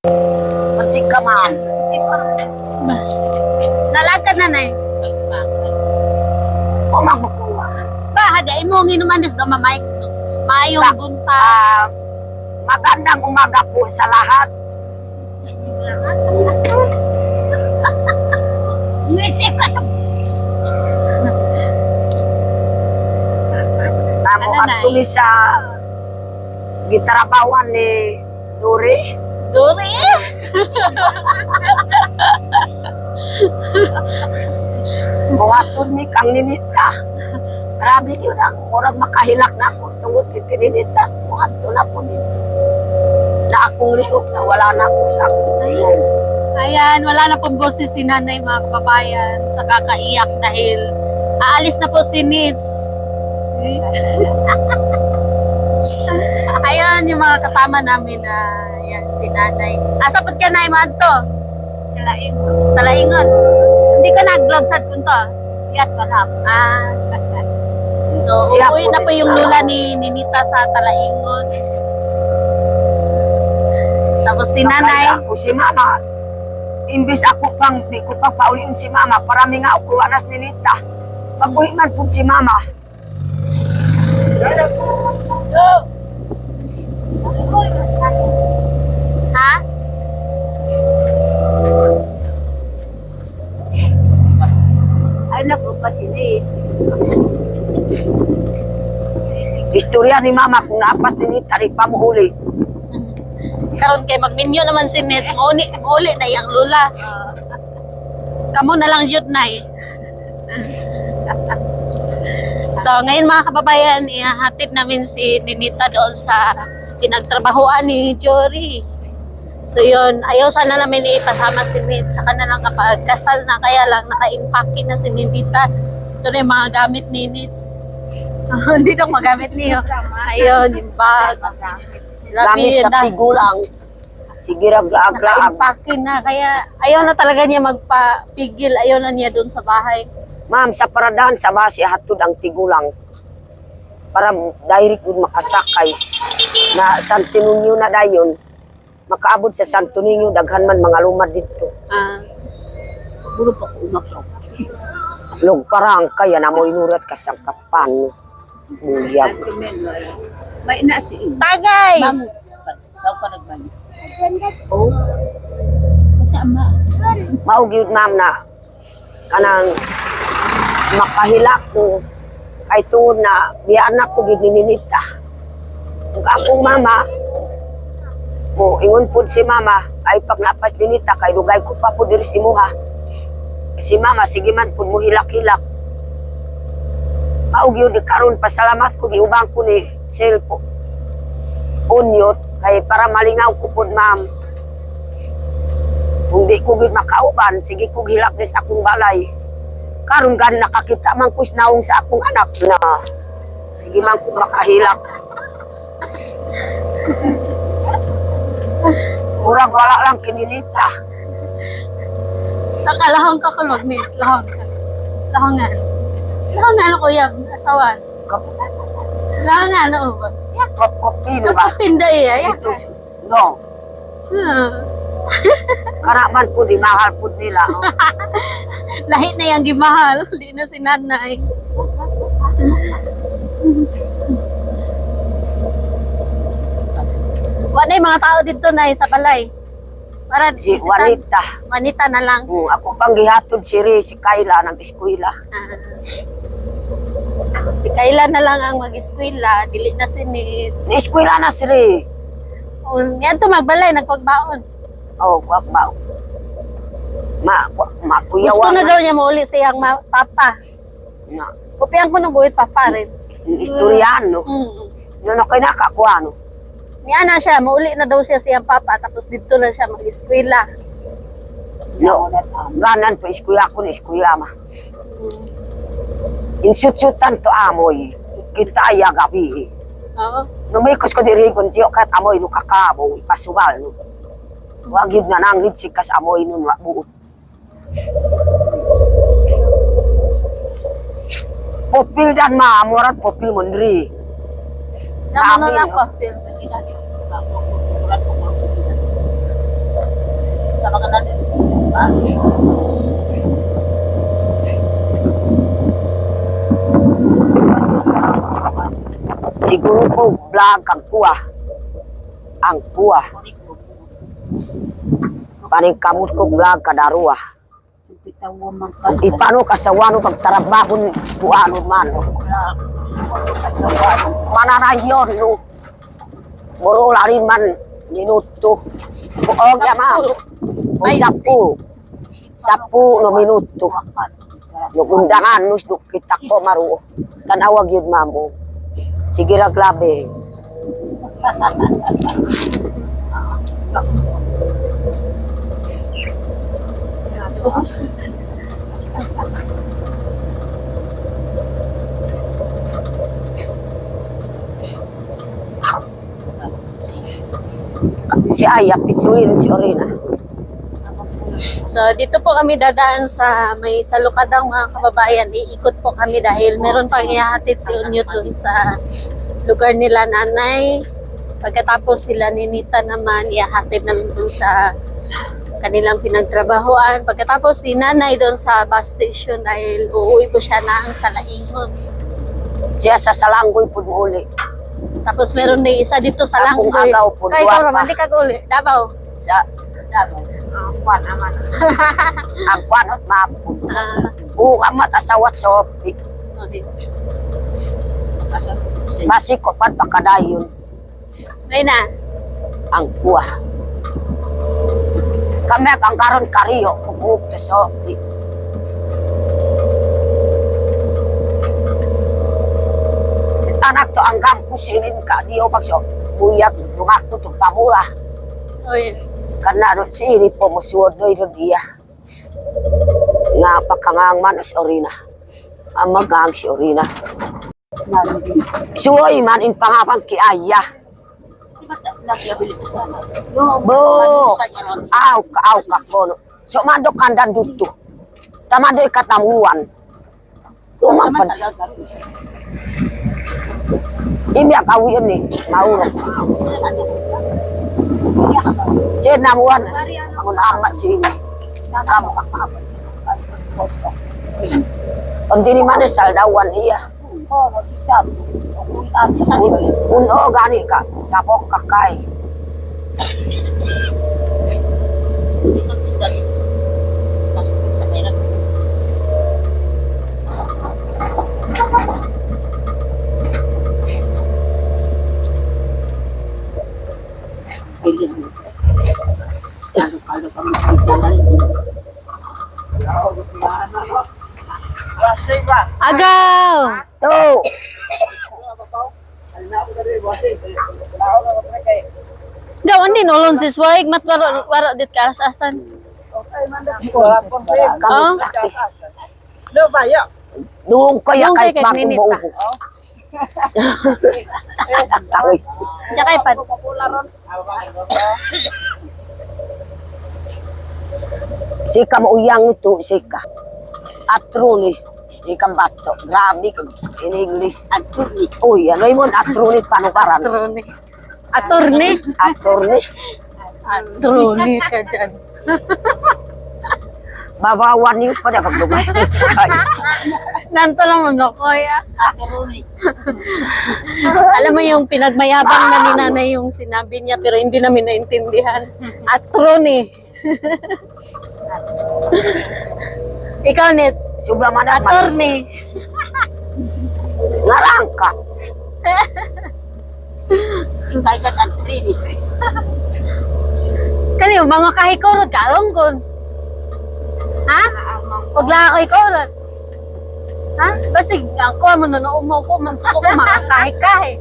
Mansik ka, ma'am. Nalagad na nay. Kumagbukuha. Hada imo nginuman is do mamay. Mayong bunta. Magandang umaga po sa lahat. Namo at tuli sa gitrabawan ni Duri. Duri. Buhaton ni kang Ninita. Grabe yun ang murag makahilak na ako tungod kay Ninita. Buhaton na po dito. Na akong liog na wala na ako sa akong liog. Ayan, wala na pong boses si nanay mga kababayan sa kakaiyak dahil aalis na po si Nits. Ayan, yung mga kasama namin na yan, si nanay. Asapot ka na, Imanto? Talaingon. Talaingon. Hindi ka nag-vlog sa kunto? Yat wala. So, Siya uuwi po na po is yung na- lula ni Ninita sa Talaingon. Tapos si nanay. Kaya ako si mama. Imbis ako pang, di ko pa pauliin si mama. Parami nga ako wanas ni Nita. Pag-uli man po si mama. Ha? Ay, naku pa sini. Istorya ni mama kung naapas ni Nita, di pa mo uli. Karon kay magminyo naman si Nets, mauli na yung lula. Kamo na lang jud nay. So ngayon mga kababayan, ihahatid namin si Ninita doon sa pinagtrabahoan ni Jory. So yun, ayaw sana namin ipasama si Nets sa kanilang kapag kasal na, kaya lang naka-impake na si Ninita. Ito na yung mga gamit ni Nets. Hindi itong magamit niyo. Ayun, yung bag. Gamit sa tigulang. Sige, raglaag-laag. Naka-impake na, kaya ayaw na talaga niya magpapigil. Ayaw na niya doon sa bahay. Ma'am, sa paradahan sa base, hatod ang tigulang. Para direct good makasakay. Na Santo Niño na dayon. Makaabot sa Santo Niño, daghan man mga lumad dito. Puro pa umaksok. Log parang kaya na mo inurat ka sa kapan. Buyag. May na si Tagay! Ma'am, saan pa nagbalis? Oh. Tama. Maugyud ma'am na kanang makahilak ko kay tungod na biyaan ako gid ni Ninita. Ug akong mama mo ingon pud si mama ay pag napas ni Ninita kay dugay ko pa pud diri sa imuha. Si mama sige man pud mo hilak-hilak. Maugyud karon pasalamat ko giubang ko ni cellphone. Unyot kay para malingaw ko pud ma'am. Kung di ko gid makauban, sige ko hilak sa akong balay. Karon gani nakakita man ko naong sa akong anak na sige man ko makahilak. Murag wala lang kininita. Sa kalahong ka kulog, Miss. Lahong ka. Lahongan. Lahongan, kuya. Asawan. Lahongan, oo ba? Yeah. Kop-kopino ba? Kapag tinda iya. Yeah. Ito, no. Karaman po di mahal po nila. Oh. Lahit na yung gimahal. Hindi na si nanay. Wala yung mga tao dito na sa balay. Para Si bisitan. Juanita. Manita na lang. Ako pang gihatod si Ray, si Kayla ng eskwela. Si Kayla na lang ang mag-eskwela. Dili na si Nits. Ni eskwela na si Ray. Yan to magbalay. Nagpagbaon. Oh, wag ba. Gusto Makuyawan. na daw niya mauli siyang papa. Na. Kupihan ko ng buhit papa rin. Istoryan, no? No, no, kaya nakakuha, no? Niya na siya, mauli na daw siya siyang papa, tapos dito na siya mag-eskwela. No, ganan po, eskwela ko na eskwela, ma. Insut-sutan to amoy. Kita iya gabi. Oo. Numikos ko diri kung tiyo kat amoy no kakabo, ipasubal, no? Wagid na nang litsik kas amoy nun buot. Popil dan ma, murat popil mundri. Naman Dami, lang no? po. Siguro ko vlog ang kuha. Ang kuha. Paning kamot ko vlog kadarua. Bitaw man ka. Ipano kasawano pagtrabaho ni kuano man. Mananayon no. Muro lari man minuto. Oo ma. O 10. 10 no minuto. No undangan no kita ko maru. Tanawag yun mamo. Sige ra grabe. Si Aya, pitsulin si Orina. So, dito po kami dadaan sa may salukadang mga kababayan. Iikot po kami dahil meron pang ihahatid si Unyo dun sa lugar nila nanay. Pagkatapos sila ni Nita naman, ihahatid namin dun sa kanilang pinagtrabahoan. Pagkatapos si nanay dun sa bus station dahil uuwi po siya ng Kalaingon. Siya sa Salanggoy po uli. Tapos meron din isa dito sa Akong Langgoy. agaw po, Kaya duwa ikaw pa. naman, di ka uli. Davao. Sa ang kwanot mapo. Ah, Amat asawat sa opik. okay. Masiko pan pakadayon May na. ang kuha. Kami ang karon kariyo kubuk sa opik. Anak to ang gampo sinin ka diyo pag so buyag lumakto to pamula. Oy. Karena ron si ini po musuod doy ron iya. Nga pakangang man si Orina. Ang magang si Orina. Suloy man in pangapan ki Aya. Bo. Aw ka kono. So mando kandan duto. Tamado ikatamuan. Umapan siya. Imi akawiyan ni mauro. Siya namuan. Ako na amat si ini. Hindi ni man saldawan iya. Uno gani ka sapok kakay. Agaw! To. Gawan din ulon si Swag. Mat waro dit ka asasan. Kamusta ki? Doon kaya Doon kahit kay kay Ninit makubuo. Tawid si. Diya kay Pat. Sika mauyang ito, sika. Atruni. Sikang bato. Grabe ka. In English. Attorney. Uy, ano yun? Atruni panukaran. Attorney. Attorney? Atruni. Attorney ka dyan. Babawan niyo pa na pagdugay. Nanto lang mo, kuya. Attorney. Alam mo yung pinagmayabang na ni nanay yung sinabi niya pero hindi namin naintindihan. Attorney. Ikaw, Nits. Sobra man ang Attorney. Ngarang ka. Kaya ka attorney. Kani mga kahikorot ka, alonggon. Ha? Huwag lang ako ikorot. Ha? Basi, ako mo nanaumaw ko, ko makakahi-kahi.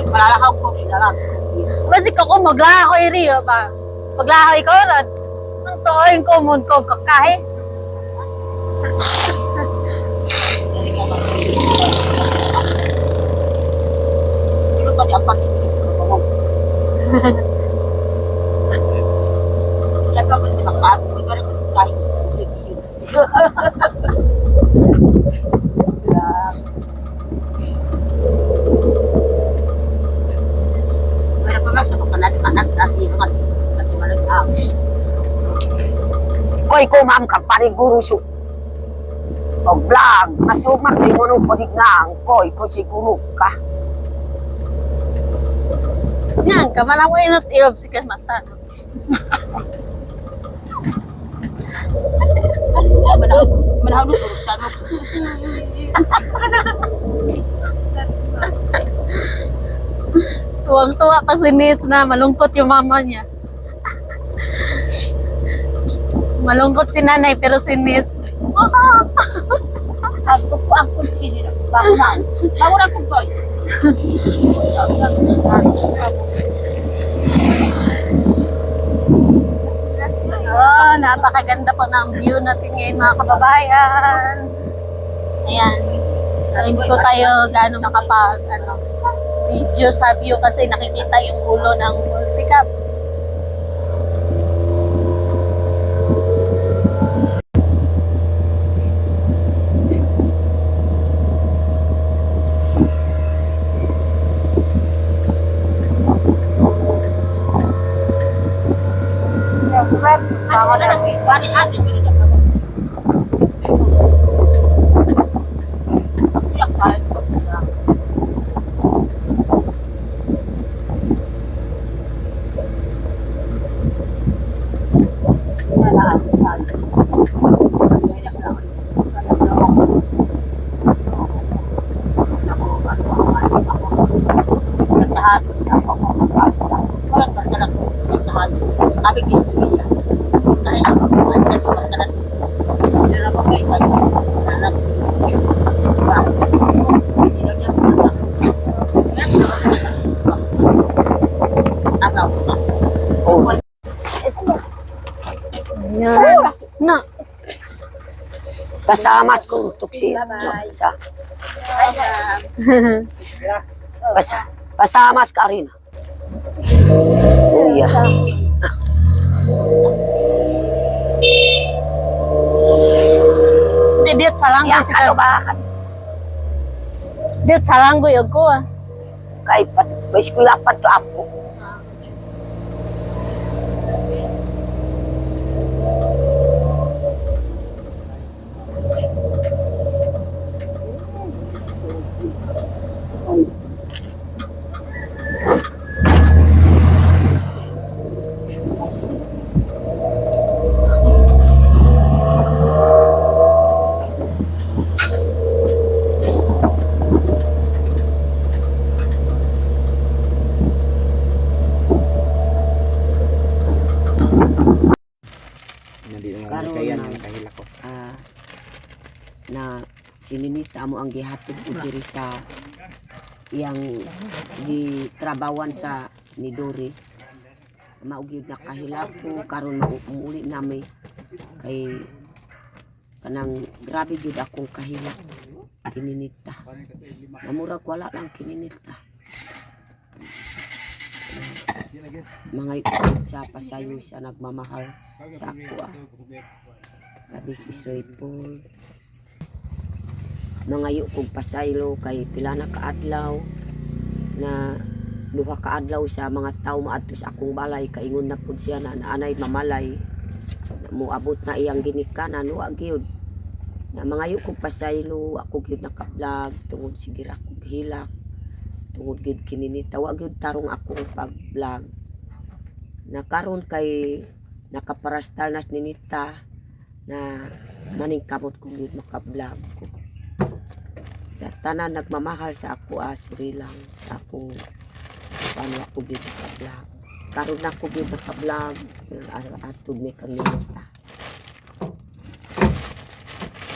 Malalakaw ko. Basi ko magla ako iriyo ba? Magla ako ikorot. Ang to'y ko mo ko kakahi. Pero pa di apat. Wala pa man sila kago. Wala pa man kahit. Wala pa man sa pagkanali anak kasi mga nagtumalag ako. Koy ko ma'am kag paniguro su. O vlog, masumak di mo nung kodig koy ko siguro ka. Yan, kamalang mo inot ilob si Kasmata. Manahal mo turok siya, no? Tuwang-tuwa pa si Nitz na malungkot yung mama niya. Malungkot si nanay pero si Nitz. Ako po ang kunsini na. Bago na kong boy. Oh, napakaganda po ng view natin ngayon mga kababayan. Ayan. So hindi ko tayo gaano makapag video sa view kasi nakikita yung ulo ng multicab. Bago na lang. Bani ate, pero na pa. Iyak pa. Abig gusto niya. Kahit buwan na ito, parang hindi na pa kayo kayo. Agaw ka. Oh, Ayan. Na, pasamat ko tuksi. Sa pasamat ka rin. Kuya. hindi diet salanggoy si Ano Kag. ba? Diet salanggoy og ko ah. Kay pat, may eskwela pa to ako. Karon na sininita mo ang gihatod ko diri sa iyang gitrabawan sa Nidori. Maugyud na kahilap ko karon maumuli nami kay kanang grabe gyud akong kahilap kininita. Namurag wala lang kininita. Mga ipit sa pasayo sa nagmamahal sa ako This is Rayful. Mangayo kog pasaylo kay pila na kaadlaw na duha ka adlaw sa mga tawo maadto sa akong balay kaingon na pud siya na anay mamalay na moabot na iyang ginikanan wa gyud na mangayo kog pasaylo ako gyud naka-vlog tungod sige ra kog hilak tungod gyud kininita wa gyud tarong ako pag-vlog na karon kay nakaparastal nas ninita na maningkamot ko gyud maka-vlog ko sa tanan nagmamahal sa ako suri lang sa akong paano ako gyud maka-vlog karon na ako gyud maka-vlog atog may kanilita